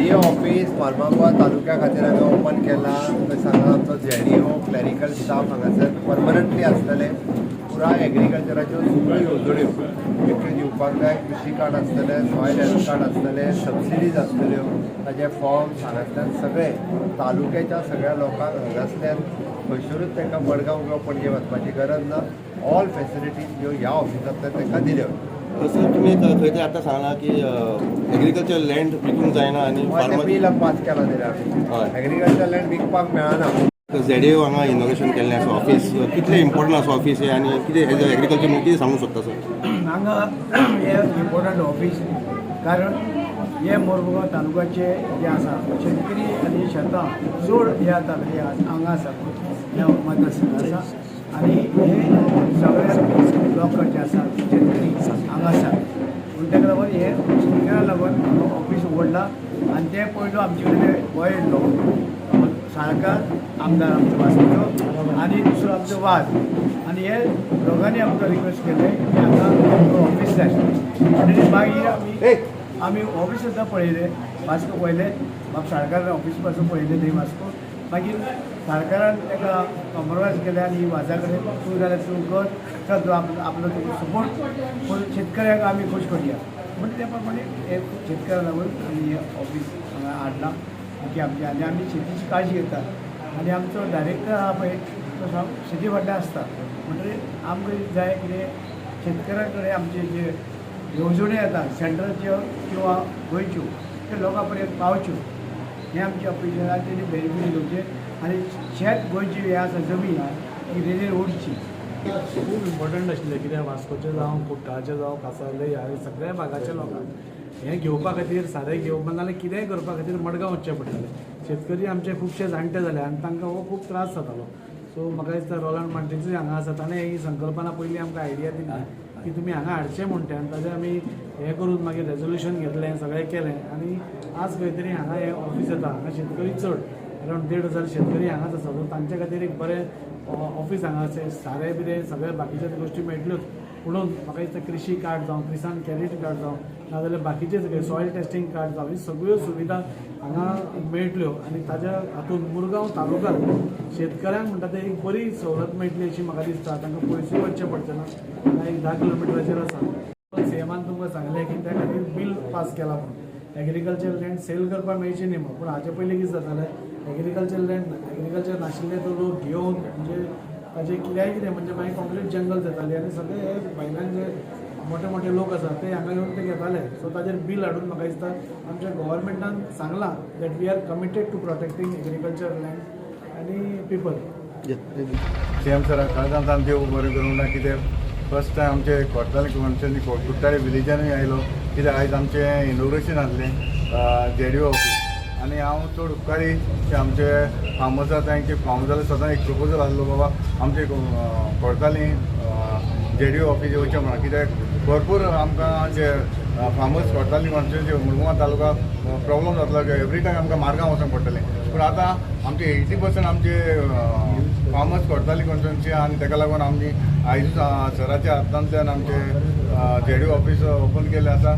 JDO office मार्मागुआ तालुक्या खातीर हांवें ओपन केला. थंय सांगला आमचो जेडीओ क्लॅरिकल स्टाफ हांगासर परमनंटली आसतले. पुराय एग्रीकल्चराच्यो सगळ्यो येवजण्यो विकत्यो दिवपाक जाय. कृषी कार्ड आसतलें, सॉयल हेल्थ कार्ड आसतलें, सबसिडीज आसतल्यो, ताजे फॉर्म्स हांगांतल्यान सगळे तालुक्याच्या सगळ्या लोकांक हांगासल्यान खंयसरूच तांकां मडगांव किंवा पणजे वचपाची गरज ना. ऑल फॅसिलिटीज ह्यो ह्या ऑफिसांतल्यान तांकां दिल्यो. सर तुम्ही खंय तरी आतां सांगला की एग्रीकल्चर लँड विकूंक जायना आनी बील पास केला तेणें. एग्रीकल्चर लँड विकपाक मेळना. जेडीओ हांगा इनॉग्रेशन केल्लें आसा ऑफीस कितलें इम्पॉर्टंट आसा ऑफीस हें आनी कितें एज एग्रीकल्चर कितें सांगूंक सोदता सर? हांगा हें इम्पॉर्टंट ऑफीस कारण हे मोरमुगांव तालुक्याचे जे आसा शेतकरी आनी शेतां चड हे हांगा आसा ह्या मतदारसंघात आसा आनी हे सगळे लोक जे आसा शेतकरी हांगा आसा पूण ताका लागून हे शेतकऱ्यांक लागून ऑफीस उगडलां आनी ते पयलो आमचे कडेन गोंय येयल्लो साळकार आमदार आमचो वास्को आनी दुसरो आमचो वाद आनी हे दोगांनी आमकां रिक्वेस्ट केलें की हांगा ऑफीस जाय म्हणटकीर मागीर आमी ऑफीस सुद्दां पळयलें वास्को पळयलें म्हाका साळकारान ऑफीस पासून पळयलें थंय वास्को मागीर साळकारान ताका कॉम्प्रोमायज केलें आनी वाजा कडेन तूं जाल्यार तूं कर तूं आपलो तुका सपोर्ट पूण शेतकऱ्यांक आमी खूश करुया म्हणून त्या प्रमाणे हे शेतकऱ्यांक लागून आमी हे ऑफीस हांगा हाडलां की आमची आनी आमी शेतीची काळजी घेतात आनी आमचो डायरेक्टर आहा पळय तो शेती फाटल्यान आसता म्हणटकीर आमकां जाय कितें शेतकऱ्यां कडेन आमचे जे येवजण्यो येतात सेंट्रलच्यो किंवा गोंयच्यो ते लोकां पर्यंत पावच्यो हें आमचे ऑफिसरान तेणी बेनिफीट घेवचें आनी शेत गोंयची हें आसा जमीन ही रेल्वेर उरची. खूब इम्पॉर्टंट आशिल्लें कित्याक वास्कोचें जावं कुट्टाचें जावं कासावले ह्या सगळ्या भागाच्या लोकांक हें घेवपा खातीर सारें घेवपा नाल्यार कितेंय करपा खातीर मडगांव वचचें पडटलें. शेतकरी आमचे खुबशे जाणटे जाले आनी तांकां हो खूब त्रास जातालो. सो म्हाका दिसता रोलंड मार्टिन्सूय हांगा आसा ताणें ही संकल्पना पयलीं आमकां आयडिया दिली की तुमी हांगा हाडचें म्हूण तें आनी ताजें आमी हें करून मागीर रेजोल्युशन घेतलें सगळें केलें आनी आज खंय तरी हांगा हें ऑफीस येता. हांगा शेतकरी चड अरावंड 1,500 शेतकरी हांगाच आसा सो तांचे खातीर एक बरें ऑफीस हांगा सारें बिरें सगळे बाकीचे गोश्टी मेळटल्योच म्हणून म्हाका दिसता कृषी कार्ड जावं किसान क्रेडीट कार्ड जावं नाजाल्यार बाकीचे सगळे सॉयल टेस्टींग कार्ड जावं ही सगळ्यो सुविधा हांगा मेळटल्यो आनी ताज्या हातूंत मुरगांव तालुक्यांत शेतकऱ्यांक म्हणटा ते एक बरी सवलत मेळटली अशी म्हाका दिसता. तांकां पयसूय वचचें पडचें ना. हांगा एक 10 किलोमिटराचेर आसा. सीएमान तुमकां सांगलें की त्या खातीर बील पास केला म्हणून एग्रीकल्चर लँड सेल करपाक मेळची न्ही म्हणून. पूण हाचे पयलीं कितें जातालें एग्रीकल्चर नाशिल्ले तो लोक घेवन म्हणजे ताजें कितें म्हणजे मागीर कॉम्प्लीट जंगल जाताली आनी सगळे हे भायल्यान जे मोठे मोठे लोक आसा ते हांगा येवन ते घेताले. सो ताजेर बील हाडून म्हाका दिसता आमच्या गव्हर्मेंटान सांगलां that we are committed to protecting agriculture land आनी पीपल. सीएम सर काळजांत आमी देव बरें करूं ना कितें फर्स्ट टायम आमचे कोर्ताली कॉन्स्टिट्युएन्सी कुट्टाळे विलेजानूय आयलो कित्याक आयज आमचें इनॉग्रेशन आसलें जेडीओ ऑफीस आनी हांव चड उपकारी की आमचे फार्मर्स आसा तांचे फार्मर्सांनी सदां एक प्रपोजल आसलो बाबा आमचे कोर्ताली जेडीओ ऑफीस येवचें म्हणून कित्याक भरपूर आमकां जे फार्मर्स कोर्ताली कॉन्स्टिट्युएन्सी मुरगांव तालुका प्रॉब्लम जातलो की एवरी टायम आमकां मारगांव वचूंक पडटलें. पूण आतां आमचे 80% आमचे फार्मर्स कोर्ताली कॉन्स्टिट्युएन्सी आनी ताका लागून आमी आयज सराच्या हातांतल्यान आमचे जेडीओ ऑफीस ओपन केल्लें आसा.